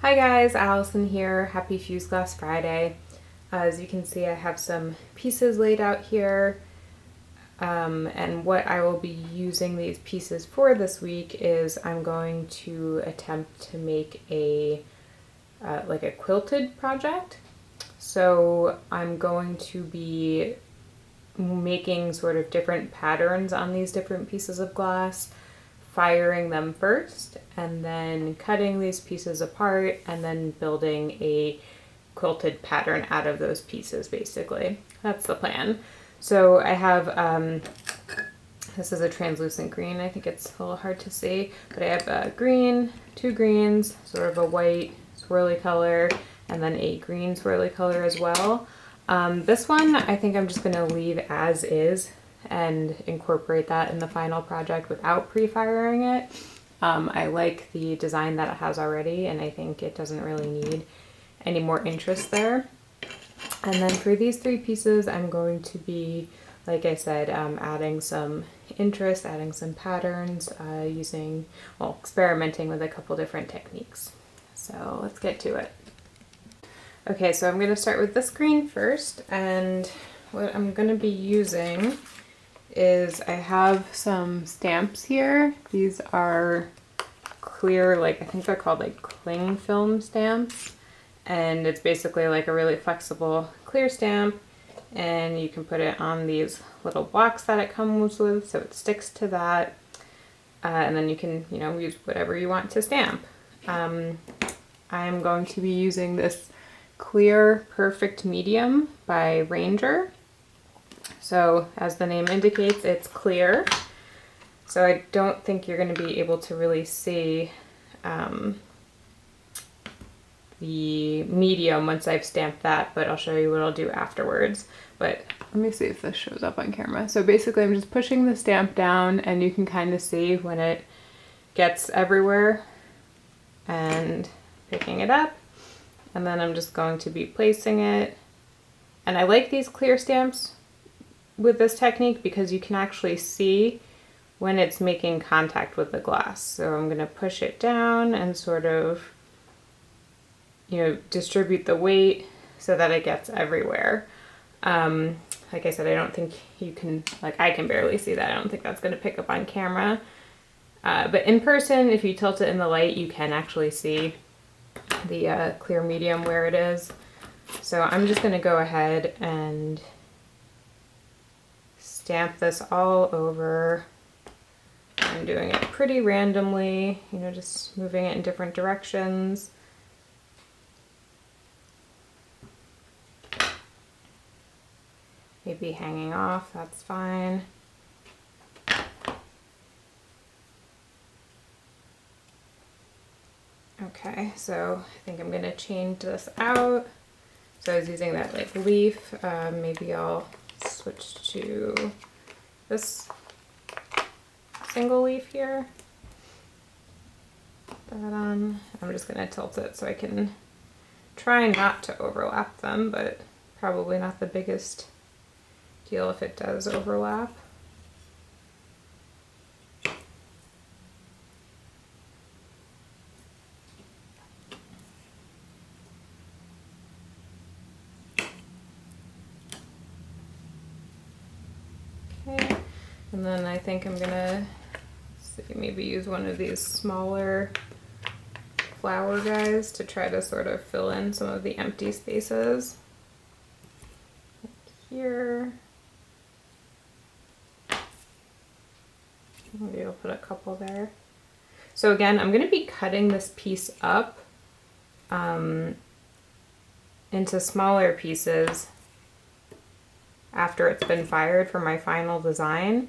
Hi guys, Allison here. Happy Fuse Glass Friday. As you can see, I have some pieces laid out here, and what I will be using these pieces for this week is I'm going to attempt to make a like a quilted project. So I'm going to be making sort of different patterns on these different pieces of glass, firing them first, and then cutting these pieces apart, and then building a quilted pattern out of those pieces, basically. That's the plan. So I have, this is a translucent green. I think it's a little hard to see, but I have a green, two greens, sort of a white swirly color, and then a green swirly color as well. This one I think I'm just gonna leave as is and incorporate that in the final project without pre-firing it. I like the design that it has already, and I think it doesn't really need any more interest there. And then for these three pieces, I'm going to be, like I said, adding some interest, adding some patterns, experimenting with a couple different techniques. So let's get to it. Okay, so I'm going to start with this green first, and what I'm going to be using is I have some stamps here. These are clear, I think they're called cling film stamps, and it's basically like a really flexible clear stamp, and you can put it on these little blocks that it comes with so it sticks to that, and then you can use whatever you want to stamp. I'm going to be using this clear perfect medium by Ranger. So as the name indicates, it's clear. So I don't think you're going to be able to really see the medium once I've stamped that, but I'll show you what I'll do afterwards. But let me see if this shows up on camera. So basically I'm just pushing the stamp down, and you can kind of see when it gets everywhere, and picking it up. And then I'm just going to be placing it. And I like these clear stamps with this technique because you can actually see when it's making contact with the glass. So I'm going to push it down and sort of, distribute the weight so that it gets everywhere. Like I said, I don't think you can, I can barely see that. I don't think that's going to pick up on camera. But in person, if you tilt it in the light, you can actually see the clear medium where it is. So I'm just going to go ahead and stamp this all over. I'm doing it pretty randomly, just moving it in different directions. Maybe hanging off, that's fine. Okay, so I think I'm gonna change this out. So I was using that leaf. Maybe I'll switch to this single leaf here. Put that on. I'm just gonna tilt it so I can try not to overlap them, but probably not the biggest deal if it does overlap. Okay, and then I think I'm gonna maybe use one of these smaller flower guys to try to sort of fill in some of the empty spaces. Here. Maybe I'll put a couple there. So again, I'm going to be cutting this piece up into smaller pieces after it's been fired for my final design.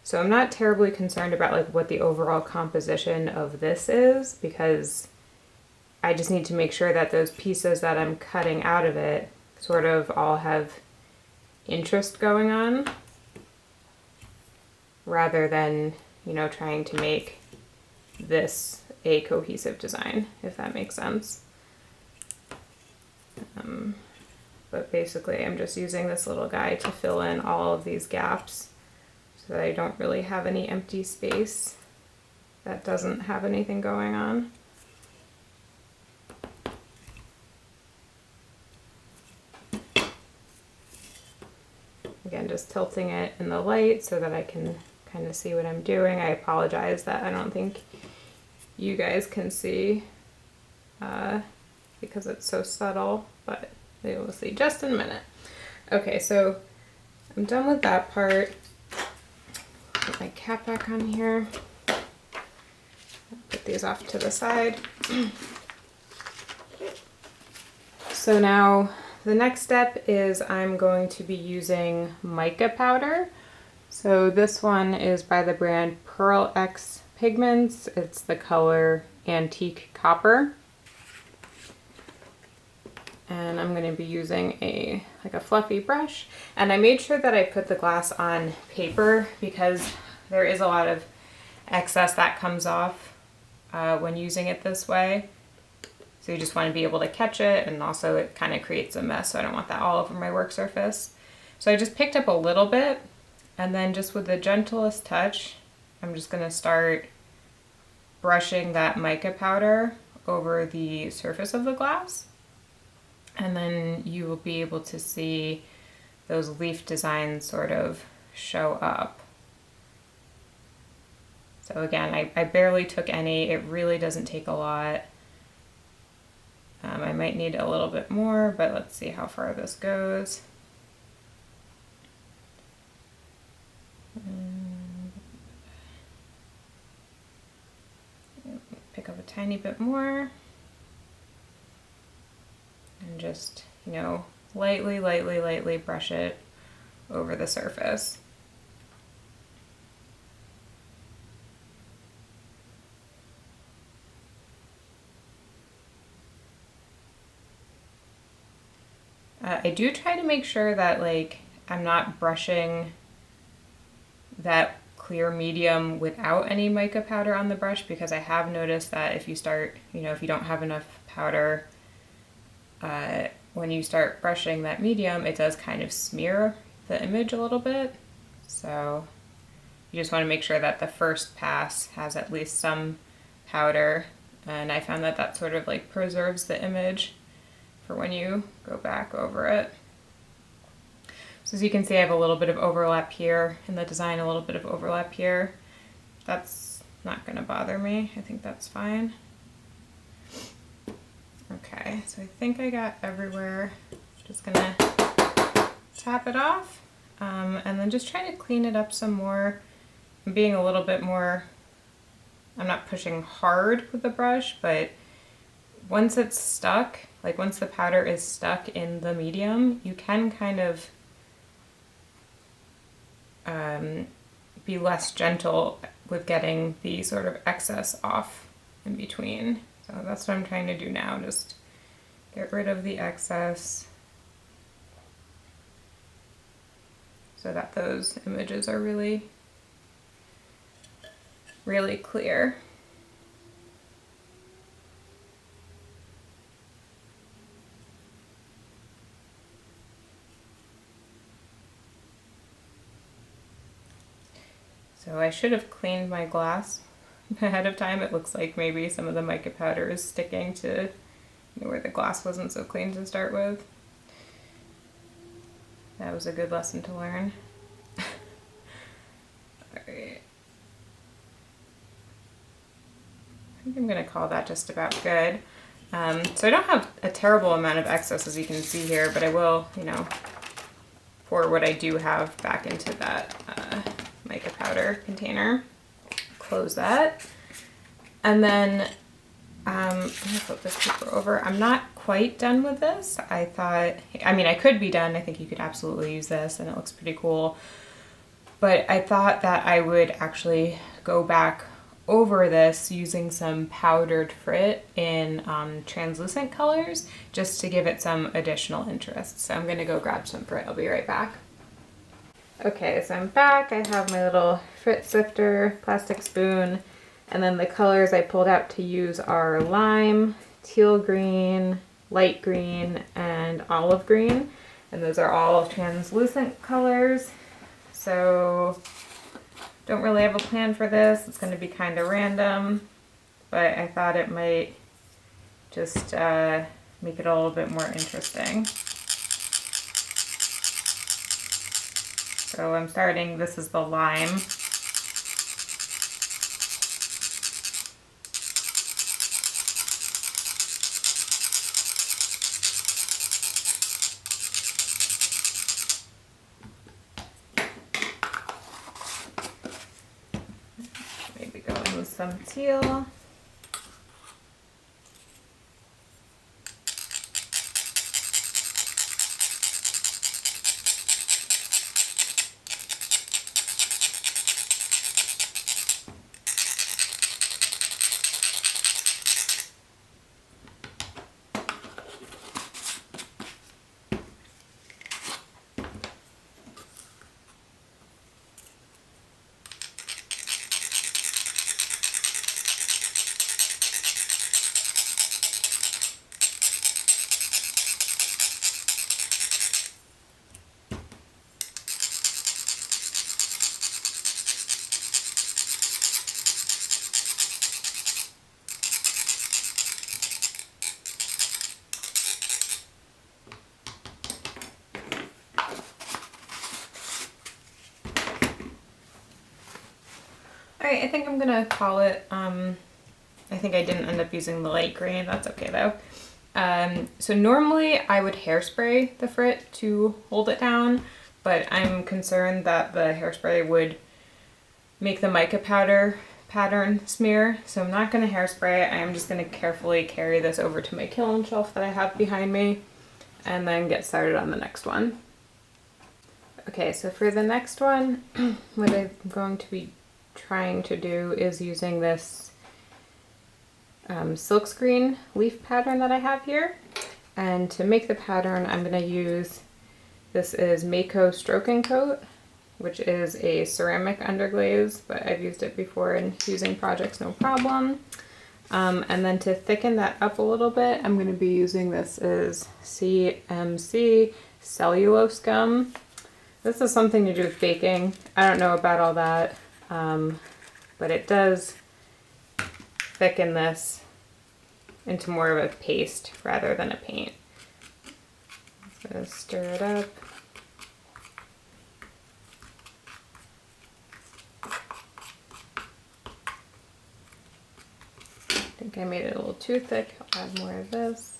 So I'm not terribly concerned about what the overall composition of this is, because I just need to make sure that those pieces that I'm cutting out of it sort of all have interest going on, rather than, trying to make this a cohesive design, if that makes sense. But basically I'm just using this little guy to fill in all of these gaps so that I don't really have any empty space that doesn't have anything going on. just tilting it in the light so that I can kind of see what I'm doing. I apologize that I don't think you guys can see because it's so subtle, but they will see just in a minute. Okay, so I'm done with that part. Put my cap back on here. Put these off to the side. So now the next step is I'm going to be using mica powder. So this one is by the brand Pearl X Pigments. It's the color Antique Copper. And I'm going to be using a fluffy brush. And I made sure that I put the glass on paper because there is a lot of excess that comes off when using it this way. So you just want to be able to catch it, and also it kind of creates a mess, so I don't want that all over my work surface. So I just picked up a little bit, and then just with the gentlest touch, I'm just going to start brushing that mica powder over the surface of the glass. And then you will be able to see those leaf designs sort of show up. So again, I barely took any. It really doesn't take a lot. I might need a little bit more, but let's see how far this goes. Pick up a tiny bit more. And just, you know, lightly, lightly, lightly brush it over the surface. I do try to make sure that, like, I'm not brushing that clear medium without any mica powder on the brush, because I have noticed that if you start, you know, if you don't have enough powder, when you start brushing that medium, it does kind of smear the image a little bit. So you just want to make sure that the first pass has at least some powder, and I found that that sort of like preserves the image for when you go back over it. So as you can see, I have a little bit of overlap here in the design, a little bit of overlap here. That's not going to bother me. I think that's fine. Okay, so I think I got everywhere. Just going to tap it off, and then just try to clean it up some more. I'm being a little bit more, I'm not pushing hard with the brush, but once it's stuck, like once the powder is stuck in the medium, you can kind of be less gentle with getting the sort of excess off in between. So that's what I'm trying to do now, just get rid of the excess so that those images are really, really clear. So I should have cleaned my glass ahead of time. It looks like maybe some of the mica powder is sticking to where the glass wasn't so clean to start with. That was a good lesson to learn. Alright. I think I'm going to call that just about good. So I don't have a terrible amount of excess, as you can see here, but I will, you know, pour what I do have back into that mica powder container. Close that. And then I'm going to flip this paper over. I'm not quite done with this. I thought, I mean, I could be done. I think you could absolutely use this and it looks pretty cool. But I thought that I would actually go back over this using some powdered Frit in translucent colors, just to give it some additional interest. So I'm going to go grab some Frit. I'll be right back. Okay, so I'm back. I have my little Frit sifter, plastic spoon, and then the colors I pulled out to use are lime, teal green, light green, and olive green. And those are all translucent colors. So don't really have a plan for this. It's going to be kind of random, but I thought it might just make it a little bit more interesting. So I'm starting, this is the lime. Maybe go in with some teal. Alright, I think I'm gonna call it, I think I didn't end up using the light green, that's okay though. So normally I would hairspray the Frit to hold it down, but I'm concerned that the hairspray would make the mica powder pattern smear, so I'm not gonna hairspray it. I'm just gonna carefully carry this over to my kiln shelf that I have behind me and then get started on the next one. Okay, so for the next one, what I'm going to be trying to do is using this silkscreen leaf pattern that I have here. And to make the pattern, I'm going to use, this is Mako Stroking Coat, which is a ceramic underglaze, but I've used it before in fusing projects, no problem. And then to thicken that up a little bit, I'm going to be using this is CMC cellulose gum. This is something to do with baking. I don't know about all that. But it does thicken this into more of a paste rather than a paint. So stir it up. I think I made it a little too thick. I'll add more of this.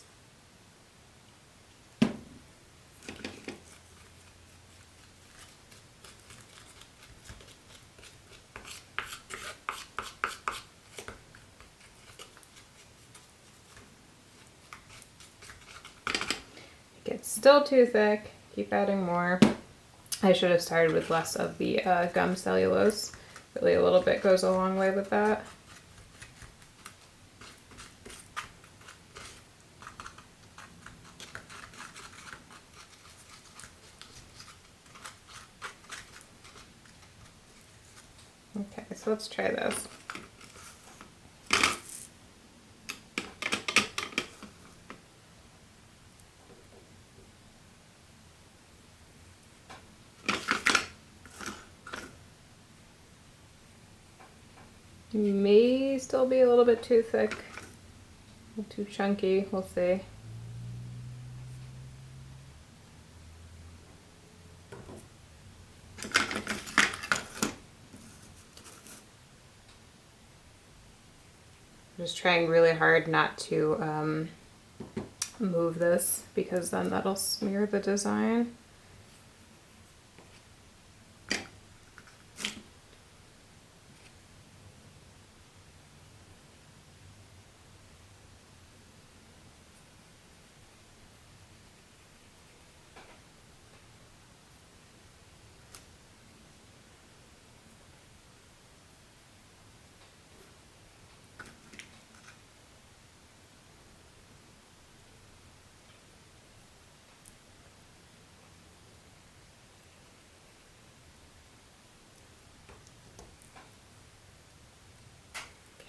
It's still too thick, keep adding more. I should have started with less of the gum cellulose. Really a little bit goes a long way with that. Okay, so let's try this. May still be a little bit too thick, a little too chunky, we'll see. I'm just trying really hard not to move this because then that'll smear the design.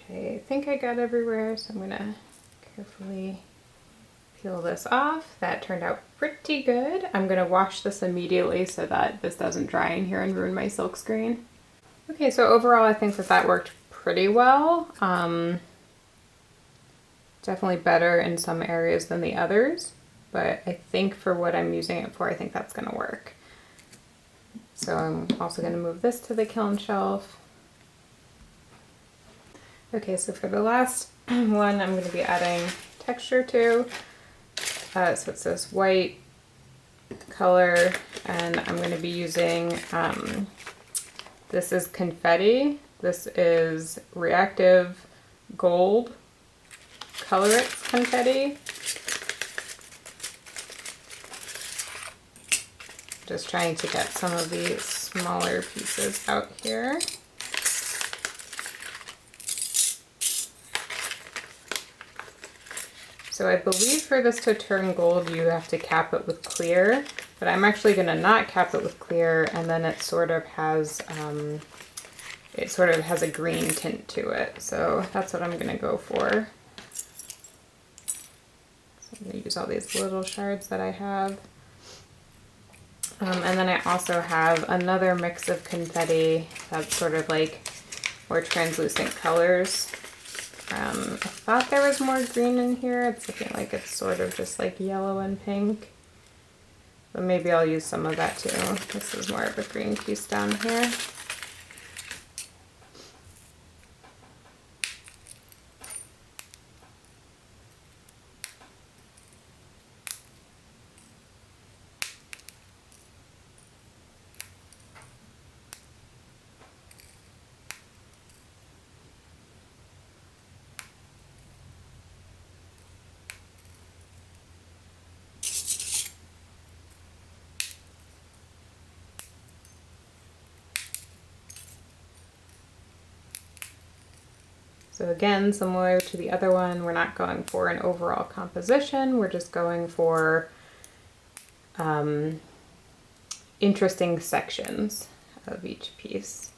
Okay, I think I got everywhere, so I'm gonna carefully peel this off. That turned out pretty good. I'm gonna wash this immediately so that this doesn't dry in here and ruin my silk screen. Okay, so overall I think that that worked pretty well. Definitely better in some areas than the others, but I think for what I'm using it for, I think that's gonna work. So I'm also going to move this to the kiln shelf. Okay, so for the last one, I'm going to be adding texture to. So it's this white color, and I'm going to be using, this is Confetti. This is Reactive Gold Colorix Confetti. Just trying to get some of these smaller pieces out here. So I believe for this to turn gold, you have to cap it with clear, but I'm actually going to not cap it with clear, and then it sort of has a green tint to it. So that's what I'm going to go for. So I'm going to use all these little shards that I have. And then I also have another mix of confetti that's sort of like more translucent colors. I thought there was more green in here. It's looking like it's sort of just like yellow and pink. But maybe I'll use some of that too. This is more of a green piece down here. So again, similar to the other one, we're not going for an overall composition, we're just going for interesting sections of each piece.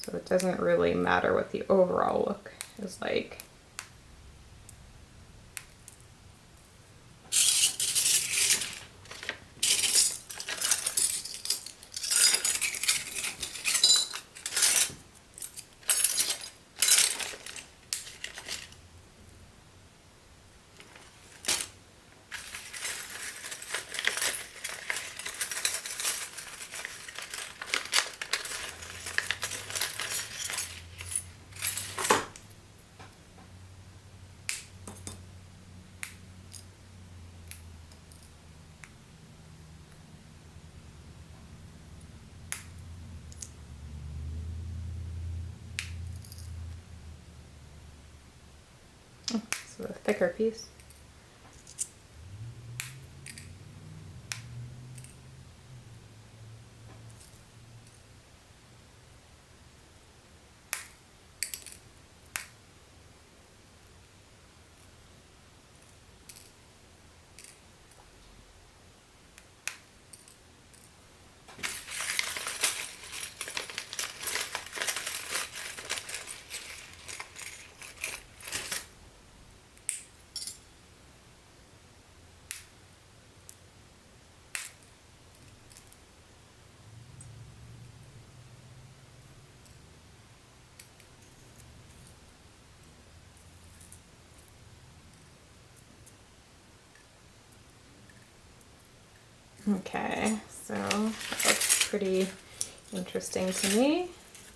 So it doesn't really matter what the overall look is like. So a thicker piece. Okay, so that looks pretty interesting to me. I'm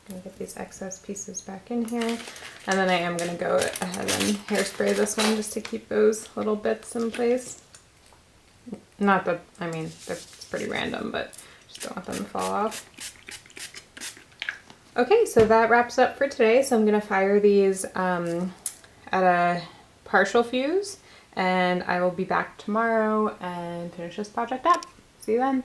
gonna get these excess pieces back in here. And then I am gonna go ahead and hairspray this one just to keep those little bits in place. Not that, I mean, they're pretty random, but just don't want them to fall off. Okay, so that wraps up for today. So I'm gonna fire these at a partial fuse, and I will be back tomorrow and finish this project up. See you then.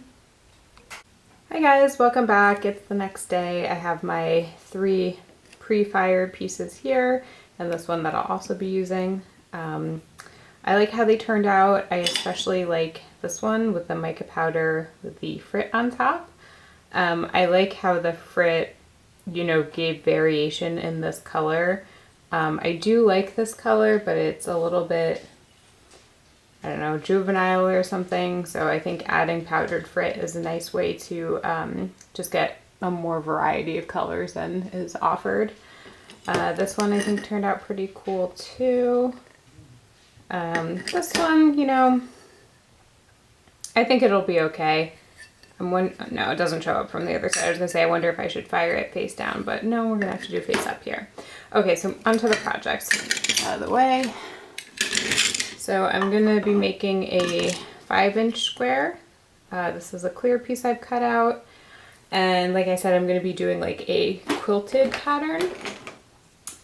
Hi guys, welcome back. It's the next day. I have my 3 pre-fired pieces here and this one that I'll also be using. I like how they turned out. I especially like this one with the mica powder with the Frit on top. I like how the Frit, you know, gave variation in this color. I do like this color, but it's a little bit, I don't know, juvenile or something. So I think adding powdered Frit is a nice way to just get a more variety of colors than is offered. This one I think turned out pretty cool too. This one, you know, I think it'll be okay. No, it doesn't show up from the other side. I was gonna say, I wonder if I should fire it face down, but no, we're gonna have to do face up here. Okay, so onto the projects. Out of the way. So I'm gonna be making a 5-inch square. This is a clear piece I've cut out. And like I said, I'm gonna be doing like a quilted pattern.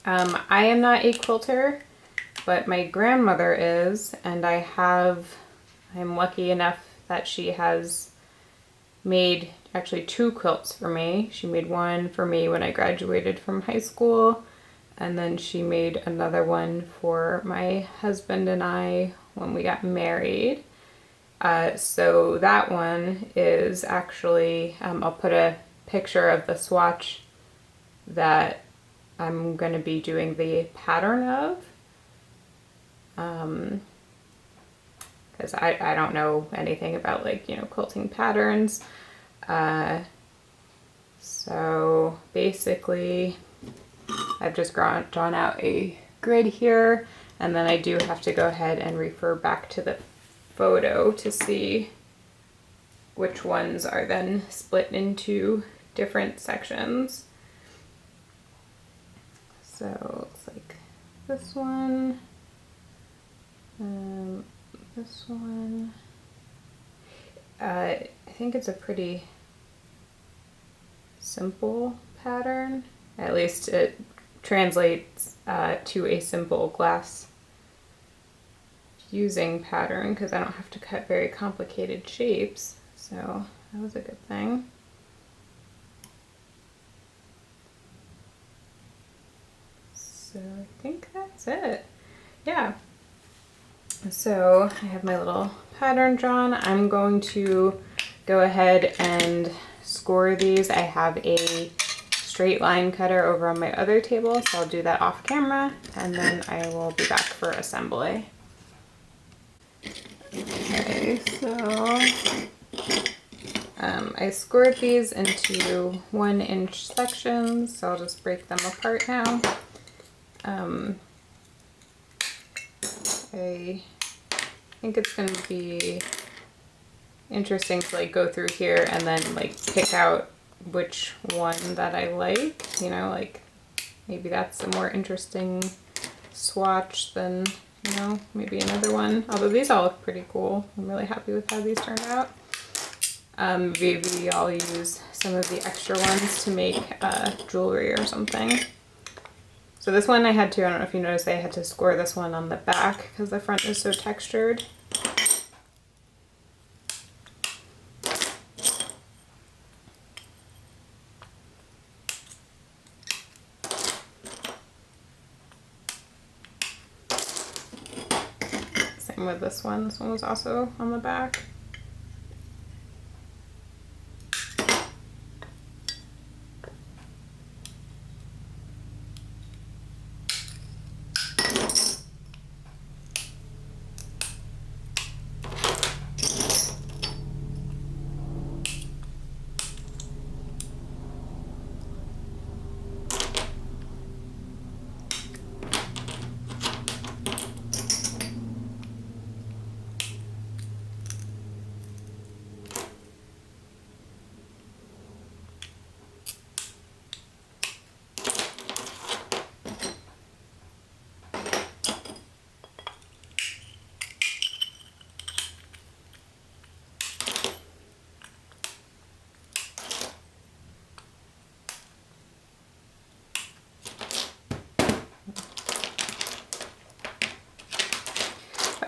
I am not a quilter, but my grandmother is, and I'm lucky enough that she has made actually 2 quilts for me. She made one for me when I graduated from high school, and then she made another one for my husband and I when we got married. So that one is actually, I'll put a picture of the swatch that I'm going to be doing the pattern of. Because I don't know anything about, like, you know, quilting patterns. So basically I've just drawn out a grid here, and then I do have to go ahead and refer back to the photo to see which ones are then split into different sections. So it looks like this one, this one. I think it's a pretty simple pattern. At least it translates to a simple glass fusing pattern, because I don't have to cut very complicated shapes. So that was a good thing. So I think that's it. Yeah. So I have my little pattern drawn. I'm going to go ahead and score these. I have a straight line cutter over on my other table, so I'll do that off camera, and then I will be back for assembly. Okay, so I scored these into 1-inch sections, so I'll just break them apart now. I think it's going to be interesting to like go through here and then like pick out which one that I like, you know, like maybe that's a more interesting swatch than, you know, maybe another one. Although these all look pretty cool. I'm really happy with how these turned out. Maybe I'll use some of the extra ones to make jewelry or something. So this one I don't know if you noticed, I had to score this one on the back because the front is so textured. Same with this one. This one was also on the back.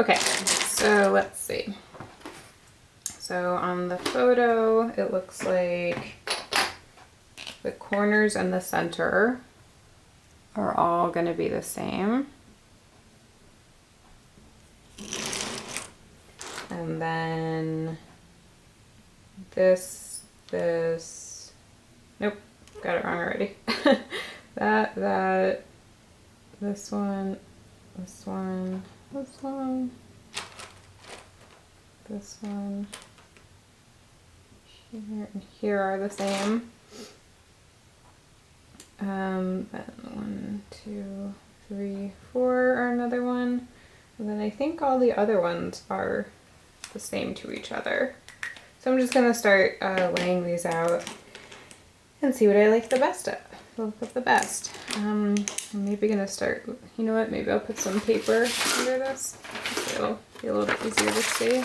Okay, so let's see. So on the photo, it looks like the corners and the center are all going to be the same. And then this, nope, got it wrong already. This one, this one, this one, this one, here and here are the same. Then 1, 2, 3, 4 are another one. And then I think all the other ones are the same to each other. So I'm just gonna start laying these out and see what I like the best of. Look of the best. I'm maybe gonna start, you know what, maybe I'll put some paper under this. It'll be a little bit easier to see.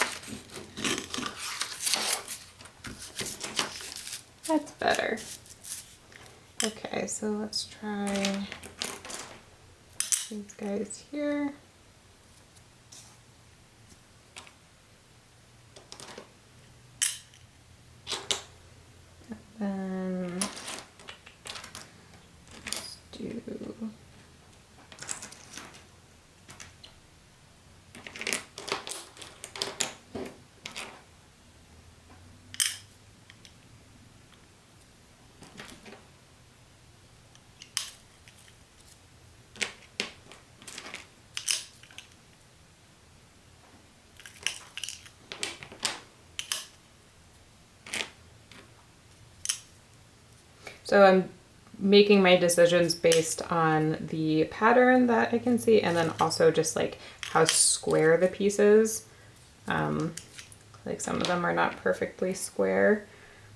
That's better. Okay, so let's try these guys here. And then let's do so I'm making my decisions based on the pattern that I can see, and then also just like how square the piece is. Like some of them are not perfectly square,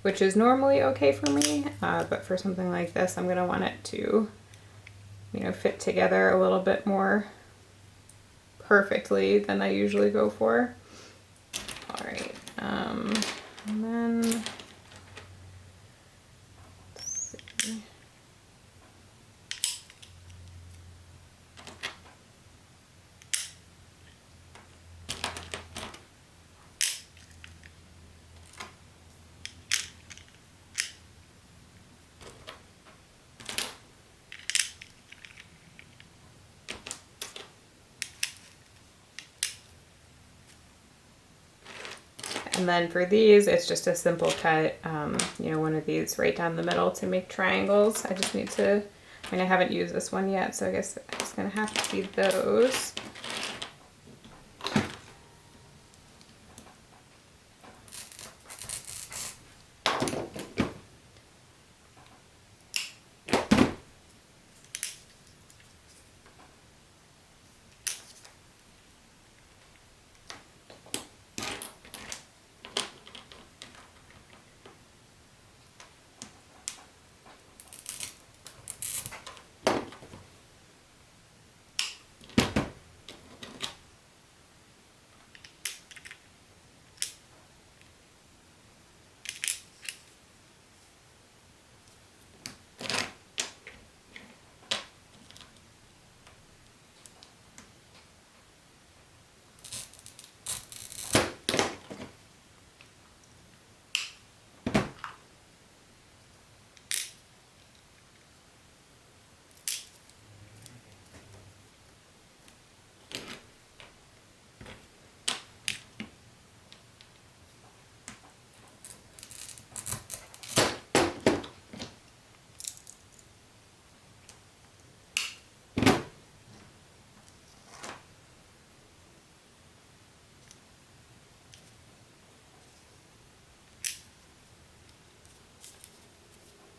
which is normally okay for me, but for something like this, I'm gonna want it to, you know, fit together a little bit more perfectly than I usually go for. All right, and then let's see. And then for these, it's just a simple cut, you know, one of these right down the middle to make triangles. I just need to, I mean, I haven't used this one yet, so I guess it's gonna have to be those.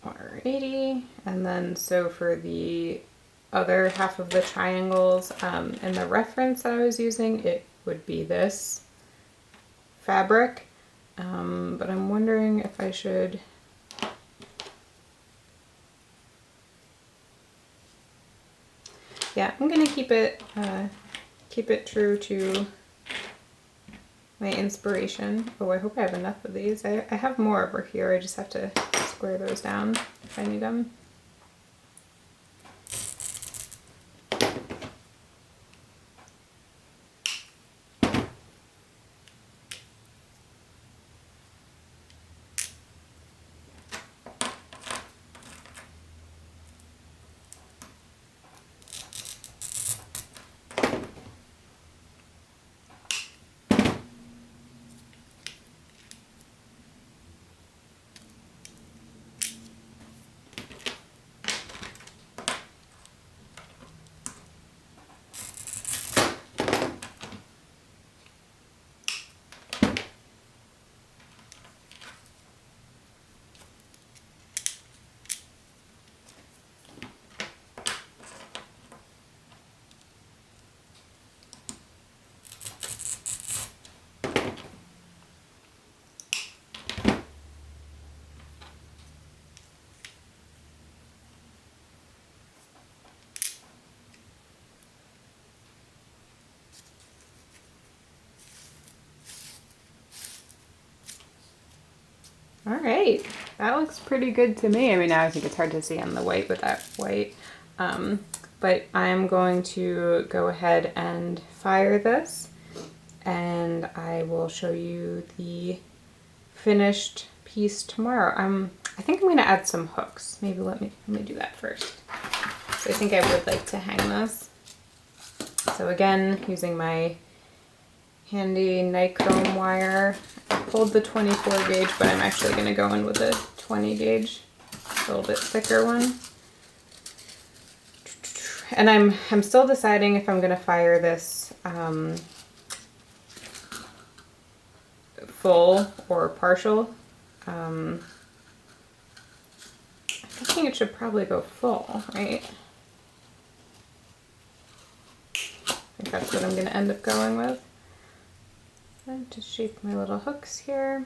Alrighty, and then so for the other half of the triangles, and the reference that I was using, it would be this fabric, but I'm wondering if I should, yeah, I'm gonna keep it true to my inspiration. Oh, I hope I have enough of these. I have more over here, I just have to square those down if I need them. All right, that looks pretty good to me. I mean, now I think it's hard to see on the white with that white, but I'm going to go ahead and fire this, and I will show you the finished piece tomorrow. I think I'm going to add some hooks. Maybe let me do that first. So I think I would like to hang this. So again, using my handy nichrome wire, I pulled the 24 gauge, but I'm actually going to go in with a 20 gauge, a little bit thicker one. And I'm still deciding if I'm going to fire this full or partial. I'm thinking it should probably go full, right? I think that's what I'm going to end up going with. And just shape my little hooks here.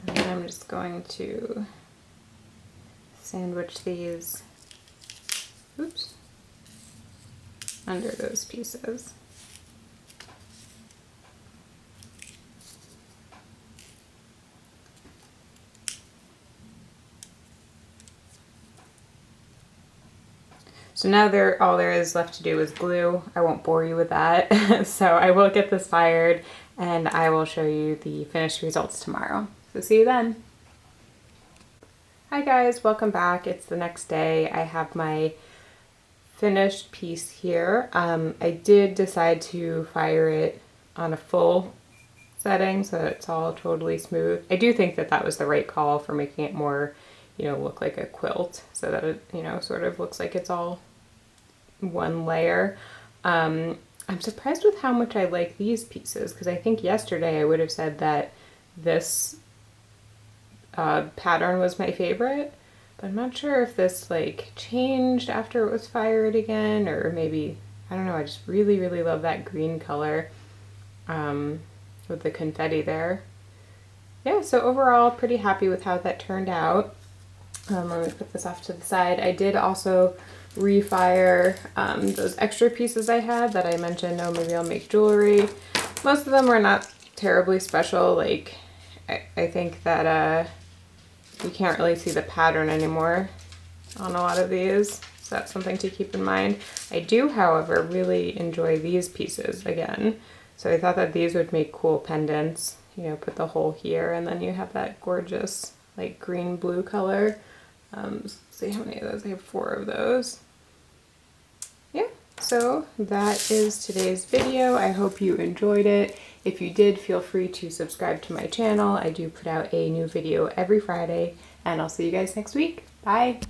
I'm just going to sandwich these, oops, under those pieces. So now all there is left to do is glue. I won't bore you with that. So I will get this fired and I will show you the finished results tomorrow. So see you then. Hi guys, welcome back. It's the next day. I have my finished piece here. I did decide to fire it on a full setting so that it's all totally smooth. I do think that that was the right call for making it more, look like a quilt so that it, sort of looks like it's all one layer. I'm surprised with how much I like these pieces because I think yesterday I would have said that this pattern was my favorite, but I'm not sure if this like changed after it was fired again, or maybe, I don't know, I just really, really love that green color with the confetti there. Yeah, so overall pretty happy with how that turned out. Let me put this off to the side. I did also refire those extra pieces I had that I mentioned, oh, maybe I'll make jewelry. Most of them were not terribly special. Like, I think that you can't really see the pattern anymore on a lot of these, so that's something to keep in mind. I do, however, really enjoy these pieces again, so I thought that these would make cool pendants. Put the hole here, and then you have that gorgeous like green-blue color. Let's see how many of those. I have 4 of those. Yeah, so that is today's video. I hope you enjoyed it. If you did, feel free to subscribe to my channel. I do put out a new video every Friday, and I'll see you guys next week. Bye!